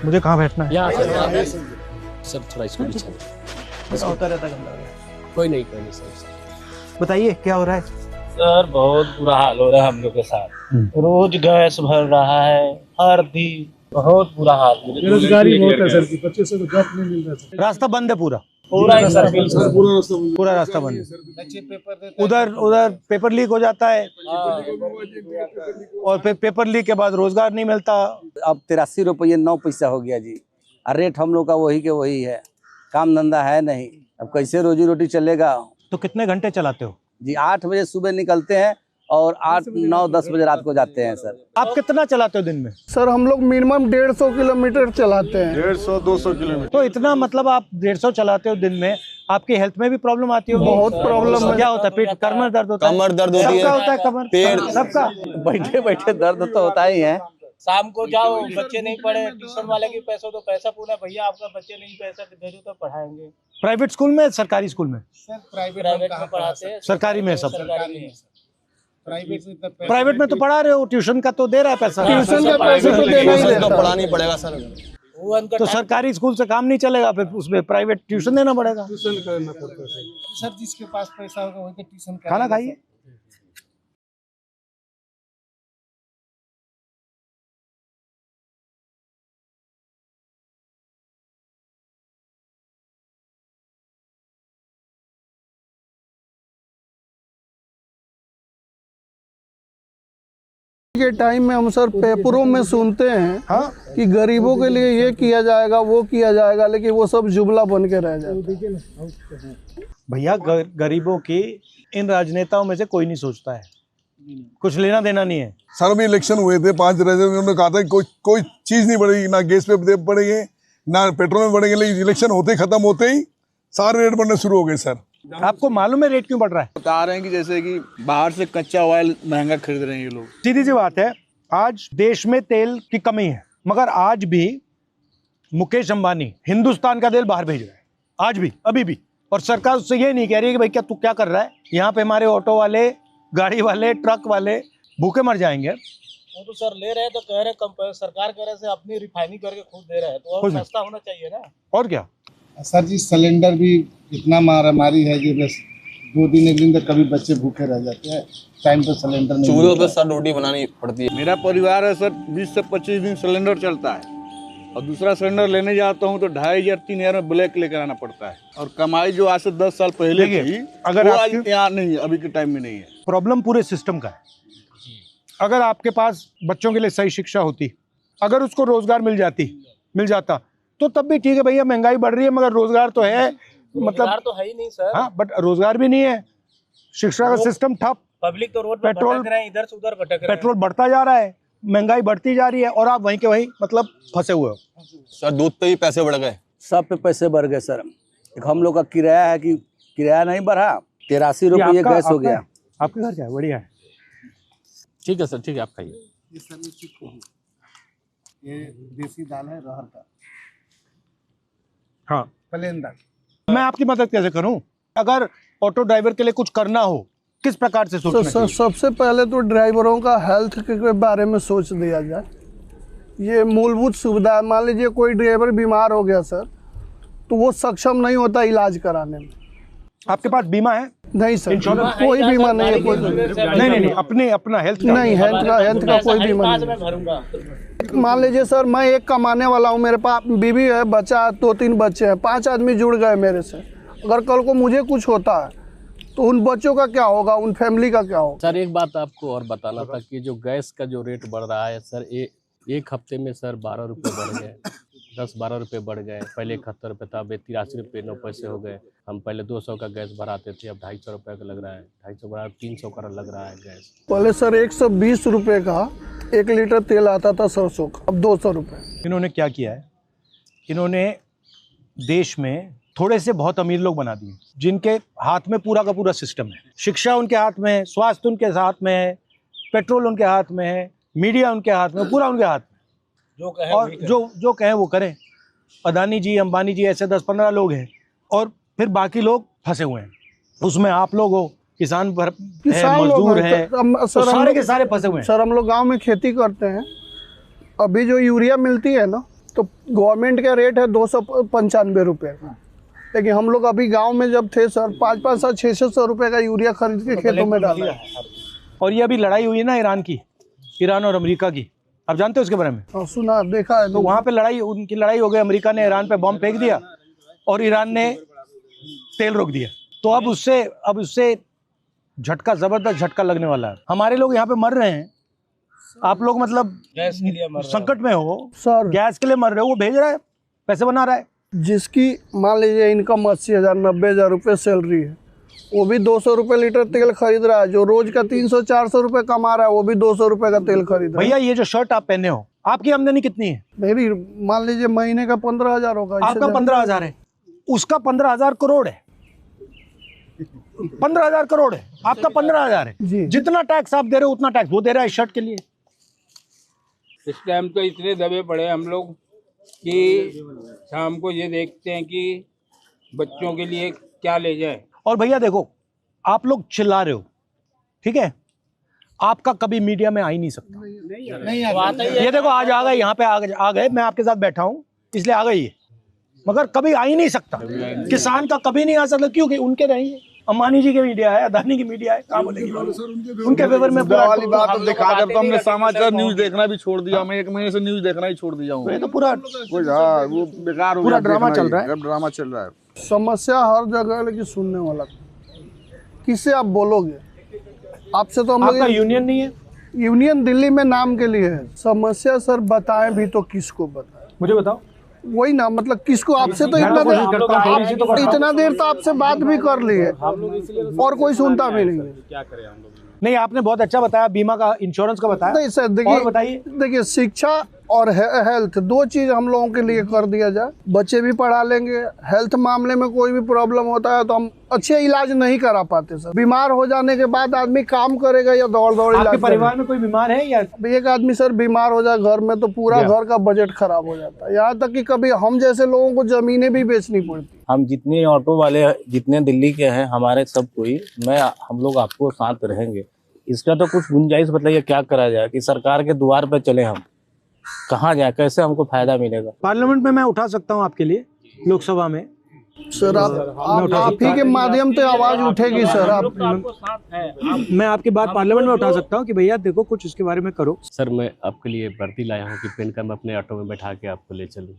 मुझे कहाँ बैठना है? यहाँ सर थोड़ा इसको पीछे ऐसा होता रहता गंदा। कोई नहीं सर। बताइए क्या हो रहा है? सर बहुत बुरा हाल हो रहा है हम लोग के साथ। रोज गैस भर रहा है, हर दिन बहुत बुरा हाल। बेरोजगारी बहुत है सर, बच्चे से तो जॉब नहीं मिल रहा है। रास्ता बंद है पूरा ही सर, पूरा रास्ता बंद है। उधर पेपर लीक हो जाता है और फिर पेपर लीक के बाद रोजगार नहीं मिलता। अब 83 रुपये 9 पैसा हो गया जी। और रेट हम लोग का वही के वही है, काम धंधा है नहीं। अब कैसे रोजी रोटी चलेगा? तो कितने घंटे चलाते हो जी 8 बजे सुबह निकलते हैं और 8, 9, 10 बजे रात को जाते हैं सर। आप कितना चलाते हो दिन में? सर हम लोग मिनिमम 150 किलोमीटर चलाते हैं। 150-200 किलोमीटर। तो इतना मतलब आप 150 चलाते हो दिन में, आपकी हेल्थ में भी प्रॉब्लम आती है? बहुत प्रॉब्लम है। क्या होता है? पेट, कमर दर्द होता है? कमर दर्द होती है, सबका होता है, कमर पेट, सबका। बैठे बैठे दर्द तो होता ही है। शाम को जाओ, बच्चे नहीं पढ़े, ट्यूशन वाले की पैसा तो पैसा पूरा भैया आपका बच्चे नहीं पैसा दे दो तो पढ़ाएंगे। प्राइवेट स्कूल में, सरकारी स्कूल में? सर प्राइवेट में पढ़ाते हैं। सरकारी में सब? सरकारी में। प्राइवेट में तो पढ़ा रहे हो, ट्यूशन का तो दे रहा है पैसा। ट्यूशन का पैसा तो देना ही तो देता पढ़ाना ही पड़ेगा सर। तो सरकारी स्कूल से काम नहीं चलेगा, फिर उसमें प्राइवेट ट्यूशन देना पड़ेगा। ट्यूशन करना पड़ता है सर जिसके पास पैसा होगा वही तो ट्यूशन खाना खाइए। के टाइम में हम सर पेपरों में सुनते हैं कि गरीबों के लिए ये किया जाएगा वो किया जाएगा, लेकिन वो सब जुमला बन के रह जाता है। भैया गरीबों की इन राजनेताओं में से कोई नहीं सोचता है, कुछ लेना देना नहीं है। सर अभी इलेक्शन हुए थे 5 राज्यों में, उन्होंने कहा था कि कोई चीज नहीं बढ़ेगी, ना गैस पे बढ़ेंगे ना पेट्रोल में बढ़ेंगे, लेकिन इलेक्शन होते ही खत्म होते ही सारे रेट बढ़ने शुरू हो गए सर। आपको मालूम है रेट क्यों बढ़ रहा है? बता रहे हैं कि जैसे कि बाहर से कच्चा ऑयल महंगा खरीद रहे हैं ये लोग। सीधी सी बात है, आज देश में तेल की कमी है, मगर आज भी मुकेश अंबानी हिंदुस्तान का तेल बाहर भेज रहा है, आज भी, अभी भी। और सरकार उससे ये नहीं कह रही है कि भाई क्या तू क्या कर रहा है, यहाँ पे हमारे ऑटो वाले, गाड़ी वाले, ट्रक वाले भूखे मर जाएंगे। वो तो सर ले रहे हैं तो कह रहे सरकार कह रहे से अपनी रिफाइनिंग करके खुद दे रहे हैं, तो और सस्ता होना चाहिए ना। और क्या सर जी, सिलेंडर भी इतना मारामारी है कि बस 2 दिन 1 दिन तक कभी बच्चे भूखे रह जाते हैं, टाइम पर सिलेंडर नहीं। चूल्हों पे सर रोटी बनानी पड़ती है। मेरा परिवार है सर, 20 से 25 दिन सिलेंडर चलता है और दूसरा सिलेंडर लेने जाता हूँ तो 2500-3000 में ब्लैक लेकर आना पड़ता है। और कमाई जो आज से 10 साल पहले थी, अगर वो आज यहाँ नहीं है, अभी के टाइम में नहीं है। प्रॉब्लम पूरे सिस्टम का है। अगर आपके पास बच्चों के लिए सही शिक्षा होती, अगर उसको रोजगार मिल जाता तो तब भी ठीक है भैया, महंगाई बढ़ रही है मगर रोजगार तो है, मतलब तो है ही नहीं सर। हाँ, बट रोजगार भी नहीं है, शिक्षा का सिस्टम ठप, पब्लिक तो रोड पे भटक रहे हैं, इधर से उधर भटक रहे हैं। पेट्रोल बढ़ता जा रहा है, महंगाई बढ़ती जा रही है और आप वहीं के वहीं मतलब फंसे हुए हो। सर दूध पे ही पैसे बढ़ गए, सब पे पैसे बढ़ गए सर। एक हम लोग का किराया है कि किराया नहीं बढ़ा, 83 रुपये गैस हो गया। आपके घर क्या है? बढ़िया है, ठीक है सर, ठीक है, आप खाइए। ये देसी दाल है रहर का, हाँ प्लेन दाल। मैं आपकी मदद कैसे करूं? अगर ऑटो ड्राइवर के लिए कुछ करना हो, किस प्रकार से सोचना चाहिए? सबसे पहले तो ड्राइवरों का हेल्थ के बारे में सोच दिया जाए। ये मूलभूत सुविधा, मान लीजिए कोई ड्राइवर बीमार हो गया सर, तो वो सक्षम नहीं होता इलाज कराने में। आपके पास बीमा है? नहीं सर, इंश्योरेंस? कोई बीमा नहीं है, कोई नहीं, अपना हेल्थ नहीं, हेल्थ का कोई बीमा नहीं। मान लीजिए सर, मैं एक कमाने वाला हूँ, मेरे पास बीवी है, बच्चा है, 2-3 बच्चे हैं, 5 आदमी जुड़ गए मेरे से। अगर कल को मुझे कुछ होता है तो उन बच्चों का क्या होगा, उन फैमिली का क्या होगा? सर एक बात आपको और बताना था कि जो गैस का जो रेट बढ़ रहा है सर, एक हफ्ते में सर 12 रुपये बढ़ गए, 10-12 रुपये बढ़ गए। पहले 71 रुपये था, अब 83 रुपये 9 पैसे हो गए। हम पहले 200 का गैस भराते थे, अब 250 रुपये का लग रहा है, 250 बढ़ा 300 का लग रहा है गैस। पहले सर 120 रुपये का 1 लीटर तेल आता था सरसों का, अब 200 रुपये। इन्होंने क्या किया है, इन्होंने देश में थोड़े से बहुत अमीर लोग बना दिए, जिनके हाथ में पूरा का पूरा सिस्टम है। शिक्षा उनके हाथ में है, स्वास्थ्य उनके हाथ में है, पेट्रोल उनके हाथ में है, मीडिया उनके हाथ में, पूरा उनके हाथ में। और जो कहें वो करें। अदानी जी, अंबानी जी, ऐसे 10-15 लोग हैं और फिर बाकी लोग फंसे हुए हैं। उसमें आप लोग हो, किसान मजदूर है, तो सारे के सारे फंसे हुए हैं। सर हम लोग गाँव में खेती करते हैं, अभी जो यूरिया मिलती है ना, तो गवर्नमेंट का रेट है 295 रुपये का, लेकिन हम लोग अभी गांव में जब थे सर 500 600 रुपये का यूरिया खरीद के खेतों में डाला है। और ये अभी लड़ाई हुई है ना ईरान और अमेरिका की, आप जानते हो उसके बारे में? हाँ, सुना देखा है। तो वहाँ पे उनकी लड़ाई हो गई, अमेरिका ने ईरान पे बॉम्ब फेंक दिया और ईरान ने तेल रोक दिया। तो अब उससे जबरदस्त झटका लगने वाला है। हमारे लोग यहाँ पे मर रहे हैं, आप लोग मतलब गैस के लिए संकट में हो सर, गैस के लिए मर रहे हो, वो भेज रहा है, पैसे बना रहा है। जिसकी मान लीजिए इनकम 80,000 90,000 रुपये सैलरी है, वो भी 200 रुपये लीटर तेल खरीद रहा है। जो रोज का 300-400 रुपये कमा रहा है, वो भी 200 रुपये का तेल खरीद रहा है। भैया ये जो शर्ट आप पहने हो, आपकी आमदनी कितनी है? मेरी मान लीजिए महीने का 15,000 होगा। आपका 15,000 है, उसका 15,000 करोड़ है। 15,000 करोड़ है, आपका 15,000 है जी। जितना टैक्स आप दे रहे हो उतना टैक्स वो दे रहा है इस शर्ट के लिए। इस टाइम तो इतने दबे पड़े हम लोग कि शाम को ये देखते हैं कि बच्चों के लिए क्या ले जाए। और भैया देखो, आप लोग चिल्ला रहे हो, ठीक है, आपका कभी मीडिया में आ ही नहीं सकता। नहीं आता ही है। ये देखो आज आ गए, यहाँ पे आ गए, मैं आपके साथ बैठा हूँ इसलिए आ गई है, मगर कभी आ ही नहीं सकता। किसान का कभी नहीं आ सकता, क्योंकि उनके रहेंगे, अंबानी जी की मीडिया है, अदानी की मीडिया है, काम बोलेगी उनके फेवर में। वाली बात दिखा कर तो हमने समाचार न्यूज देखना भी छोड़ दिया, मैं 1 महीने से न्यूज देखना ही छोड़ दिया हूँ। तो पूरा वो बेकार हो पूरा ड्रामा चल रहा है, ड्रामा चल रहा है। समस्या हर जगह है, लेकिन सुनने वाला किससे आप बोलोगे? आपसे तो हम लोग। आपका यूनियन नहीं है? यूनियन दिल्ली में नाम के लिए है। समस्या सर बताएं भी तो किसको बताएं? मुझे बताओ। वही ना, मतलब किसको? आपसे तो इतना देर तो आपसे बात भी कर ली है और कोई सुनता भी नहीं है। क्या करें हम लोग? नहीं, आपने बहुत अच्छा बताया, बीमा का, इंश्योरेंस का बताया। नहीं सर, देखिए शिक्षा और हेल्थ 2 चीज हम लोगों के लिए कर दिया जाए, बच्चे भी पढ़ा लेंगे। हेल्थ मामले में कोई भी प्रॉब्लम होता है तो हम अच्छे इलाज नहीं करा पाते सर। बीमार हो जाने के बाद आदमी काम करेगा या दौड़ इलाज? आपके परिवार में कोई बीमार है या? एक आदमी सर बीमार हो जाए घर में तो पूरा घर का बजट खराब हो जाता है। यहाँ तक कि कभी हम जैसे लोगों को जमीनें भी बेचनी पड़ती। हम जितने ऑटो वाले जितने दिल्ली के हैं हमारे सब कोई हम लोग आपको साथ रहेंगे। इसका तो कुछ गुंजाइश बताइए, क्या करा जाए कि सरकार के द्वार पे चले, हम कहाँ जाए, कैसे हमको फायदा मिलेगा? पार्लियामेंट में मैं उठा सकता हूँ आपके लिए, लोकसभा में सर आप ही के माध्यम से आवाज उठेगी सर। मैं आपकी बात पार्लियामेंट में उठा सकता हूँ कि भैया देखो कुछ इसके बारे में करो। सर मैं आपके लिए वर्दी लाया हूँ कि पेन का मैं अपने ऑटो में बैठा के आपको ले चलूँ।